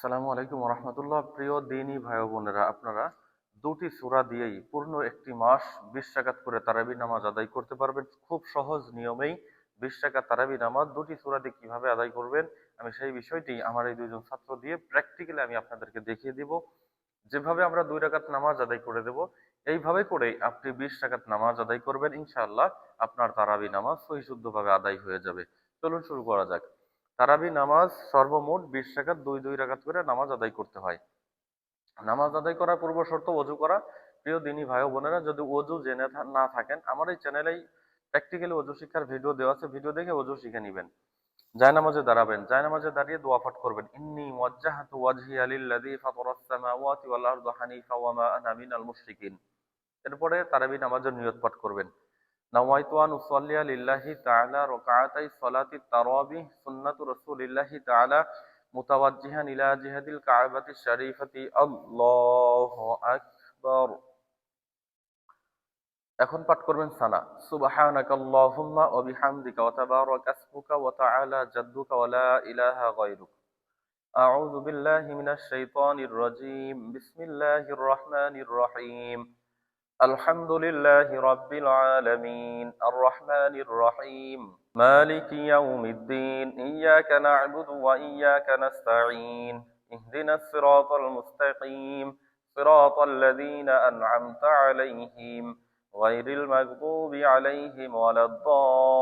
আসসালামু আলাইকুম রহমতুল্লাহ। প্রিয় দিনী ভাই ও বোনেরা, আপনারা দুটি সূরা দিয়েই পূর্ণ একটি মাস 20 রাকাত করে তারাবি নামাজ আদায় করতে পারবেন। খুব সহজ নিয়মেই 20 রাকাত তারাবি নামাজ দুটি সূরা দিয়ে কিভাবে আদায় করবেন, আমি সেই বিষয়টি আমার এই দুইজন ছাত্র দিয়ে প্র্যাকটিক্যালি আমি আপনাদেরকে দেখিয়ে দিব। যেভাবে আমরা 2 রাকাত নামাজ আদায় করে দেব, এইভাবে করেই আপনি 20 রাকাত নামাজ আদায় করবেন। ইনশাআল্লাহ আপনার তারাবি নামাজ সহিশুদ্ধভাবে আদায় হয়ে যাবে। চলুন শুরু করা যাক। তারাবি নামাজ সর্বমোট 20 রাকাত, দুই দুই রাকাত করে নামাজ আদায় করতে হয়। নামাজ আদায় করার পূর্ব শর্ত ওযু করা। প্রিয় দিনী ভাই ও বোনেরা, যদি ওযু জেনে না থাকেন, আমার এই চ্যানেলেই প্র্যাকটিক্যালি ওযু শিক্ষার ভিডিও দেওয়া আছে, ভিডিও দেখে ওযু শিখে নেবেন। জায়নামাজে দাঁড়াবেন, জায়নামাজে দাঁড়িয়ে দোয়া পাঠ করবেন। ইন্নী ওয়াজ্জাহতু ওয়াজহিয়া লিল্লাযী ফাতারাস সামাওয়াতি ওয়াল আরদা হানিফা ওয়া মা আনা মিনাল মুশরিকিন। এরপরে তারাবি নামাজের নিয়ত পাঠ করবেন। নাওয়াইতু আন উসাল্লিয়া লিল্লাহি তাআলা রাকাআতাই সালাতি তারাবিহ সুন্নাতু রাসূলিল্লাহি তাআলা মুতাওয়াজ্জিহান ইলা জিহাদিল কাবাতি শরীফাতি। আল্লাহু আকবার। এখন পাঠ করবেন সানা। সুবহানাকাল্লাহুম্মা ওয়া বিহামদিকা ওয়া তাবারাকা ইসমুকা ওয়া তাআলা জাদ্দুকা ওয়া লা ইলাহা গায়রুক। আউযু বিল্লাহি মিনাশ শাইতানির রাজীম। বিসমিল্লাহির রহমানির রহিম। আলহামদুলিল্লাহি রাব্বিল আলামিন আর রহমানির রহিম মালিকি ইয়াউমিদ্দিন ইয়্যাকা না'বুদু ওয়া ইয়্যাকা নাস্তাঈন ইহদিনাস সিরাতাল মুস্তাকিম সিরাতাল লাযীনা আন'আমতা আলাইহিম গায়রিল মাগদুবি আলাইহিম ওয়ালাদ-দাল্লিন।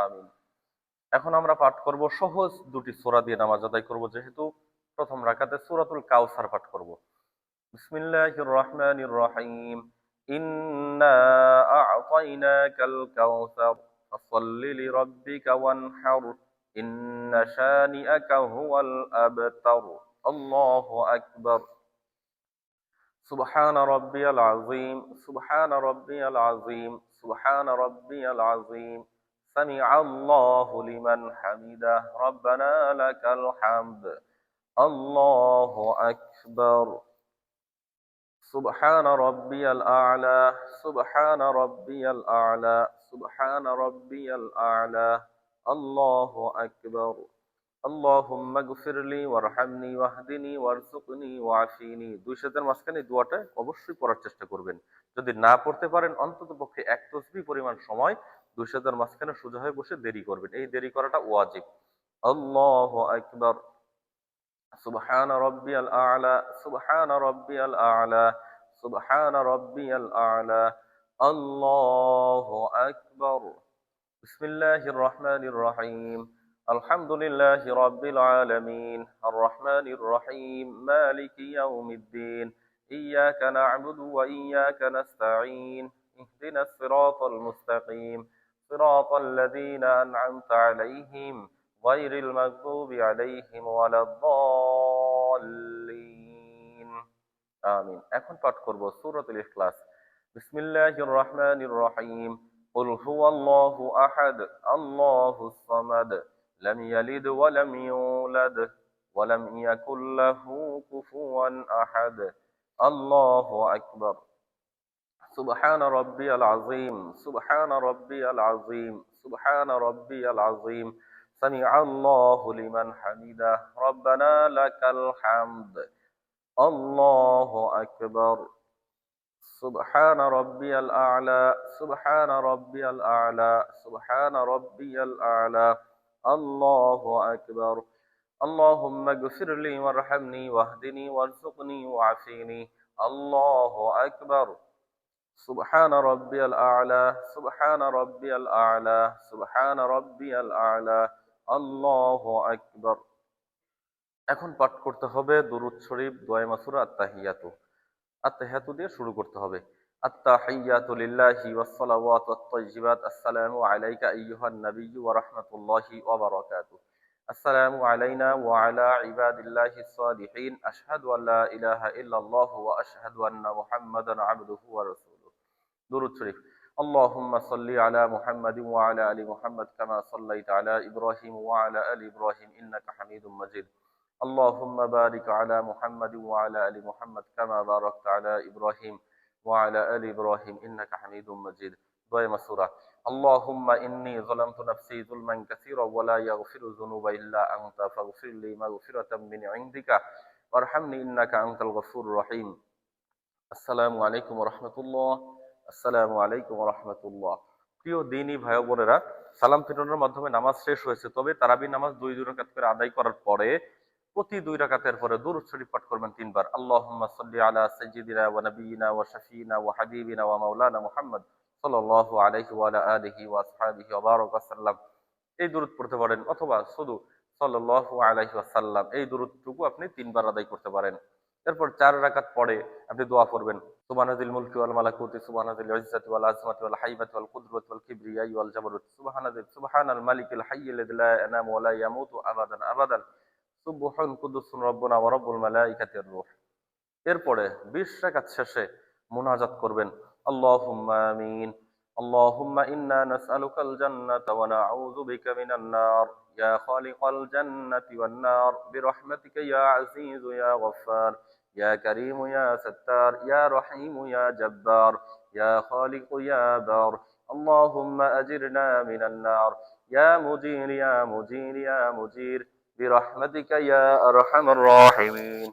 আমিন। এখন আমরা পাঠ করব সহজ দুটি সূরা দিয়ে নামাজ আদায় করব, যেহেতু প্রথম রাকাতে সূরাতুল কাউসার পাঠ করব। বিসমিল্লাহির রহমানির রহিম। ইন্না আ'তাইনাকাল কাউসার ফাসাল্লি লিরাব্বিকা ওয়ানহার ইন্না শানিআকা হুয়াল আবতার। আল্লাহু আকবার। সুবহান রাব্বিয়াল আযীম, সুবহান রাব্বিয়াল আযীম, সুবহান রাব্বিয়াল আযীম। সামিআ আল্লাহু লিমান হামিদাহ, রাব্বানা লাকাল হামদ। আল্লাহু আকবার। سبحان ربي الأعلى، سبحان ربي الأعلى، سبحان ربي الأعلى. الله أكبر. اللهم اغفر لي وارحمني واهدني وارزقني وعافيني। দুই শতের মাঝখানে দোয়াটা অবশ্যই পড়ার চেষ্টা করবেন। যদি না পড়তে পারেন, অন্তত পক্ষে এক তসবিহ পরিমাণ সময় দুই শতের মাঝখানে সোজা হয়ে বসে দেরি করবেন। এই দেরি করাটা ওয়াজিব। আল্লাহু আকবার। سبحان ربي الأعلى، سبحان ربي الأعلى، سبحان ربي الأعلى. الله أكبر. بسم الله الرحمن الرحيم. الحمد لله رب العالمين الرحمن الرحيم مالك يوم الدين إياك نعبد وإياك نستعين اهدنا الصراط المستقيم صراط الذين أنعمت عليهم غير المغضوب عليهم ولا الضالين. আমিন। এখন পাঠ করব সূরাতুল ইখলাস। বিসমিল্লাহির রহমানির রহিম। قل هو الله أحد الله الصمد لم يلد ولم يولد ولم يكن له كفوا أحد. الله أكبر. سبحان ربي العظيم، سبحان ربي العظيم، سبحان ربي العظيم. سمع الله لمن حمده، ربنا لك الحمد. الله أكبر. سبحان ربي الأعلى، سبحان ربي الأعلى، سبحان ربي الأعلى. الله أكبر. اللهم اغفر لي وارحمني واهدني وارزقني وعافيني. الله أكبر. سبحان ربي الأعلى، سبحان ربي الأعلى، سبحان ربي الأعلى. الله أكبر. এখন পাঠ করতে হবে দুরূদ শরীফ, দোয়া মাসুরা, আত্তাহিয়াতু। আত্তাহিয়াতু দিয়ে শুরু করতে হবে। আত্তাহিয়াতু লিল্লাহি ওয়াস সালাওয়াতু ওয়াত তাইয়্যিবাত। আসসালামু আলাইকা আইয়ুহান নাবিয়্যু ওয়া রাহমাতুল্লাহি ওয়া বারাকাতুহু। আসসালামু আলাইনা ওয়া আলা ইবাদিল্লাহিস সালিহিন। আশহাদু আল্লা ইলাহা ইল্লাল্লাহু ওয়া আশহাদু আন্না মুহাম্মাদান আবদুহু ওয়া রাসূলুহু। দুরূদ শরীফ। اللهم صل على محمد وعلى ال محمد كما صليت على ابراهيم وعلى ال ابراهيم انك حميد مجيد. اللهم بارك على محمد وعلى ال محمد كما باركت على ابراهيم وعلى ال ابراهيم انك حميد مجيد. দোয়া মাসুরা। আল্লাহুম্মা ইন্নী যালামতু নাফসি যুলমান কাসীরা ওয়া লা ইয়াগফিরু যুনুবা ইল্লা আনতা ফাগফির লি মাগফিরাতাম মিন ইনদিকা ওয়ারহামনি ইন্নাকা আনতাল গফুরুর রহিম। আসসালামু আলাইকুম ওয়া রাহমাতুল্লাহ। আসসালামু আলাইকুম ওয়া রাহমাতুল্লাহ। প্রিয় দ্বীনী ভাই ও বোনেরা, সালাম ফিরানোর মাধ্যমে নামাজ শেষ হয়েছে। তবে তারাবি নামাজ দুই রাকাত করে আদায় করার পরে প্রতি 2 রাকাতের পরে দুরূদ শরীফ পাঠ করবেন 3 বার। আল্লাহুম্মা সাল্লি আলা সাইয়্যিদিনা ওয়া নাবিয়িনা ওয়া শাফিইনা ওয়া হাবিবিনা ওয়া মাওলানা মুহাম্মদ সাল্লাল্লাহু আলাইহি ওয়া আলা আলিহি ওয়া আসহাবিহি ওয়া বারাকা ওয়াসাল্লাম। এই দুরূদ পড়তে পারেন, অথবা শুধু সাল্লাল্লাহু আলাইহি ওয়াসাল্লাম এই দুরূদটুকু আপনি 3 বার আদায় করতে পারেন। এরপর 4 রাকাত পরে আপনি দোয়া করবেন, সুবহানাজিল মুলকি ওয়াল মালাকুতি সুবহানাজিল ইজ্জাতি ওয়াল আজমাতি ওয়াল হাইবাতি ওয়াল কুদরতি ওয়াল কিবরিয়াই ওয়াল জাবারুত সুবহানাল মালিকিল হাইয়্যিল লাযী লা ইয়ানামু ওয়া লা ইয়ামুতু আবাদান আবাদান সুবহুন কুদ্দুসুন রাব্বুনা ওয়া রাব্বুল মালাইকাতির রূহ। এরপরে 20 রাকাত শেষে মুনাজাত করবেন, আল্লাহুম্মা আমিন, আল্লাহুম্মা ইন্না নাসআলুকাল জান্নাতা ওয়া নাউযু বিকা মিনান নার, ইয়া খালিকাল জান্নাতি ওয়ান নার বিরহমাতিকা ইয়া আজিজু ইয়া গফফার, ইয়া কারীমু ইয়া সাত্তার, ইয়া রহিমু ইয়া জাব্বার, ইয়া খালিকু ইয়া বার, আল্লাহুম্মা আজিরনা মিনান নার, ইয়া মুজির ইয়া মুজির ইয়া মুজির বিরহমাতিকা ইয়া আরহামার রাহিমিন।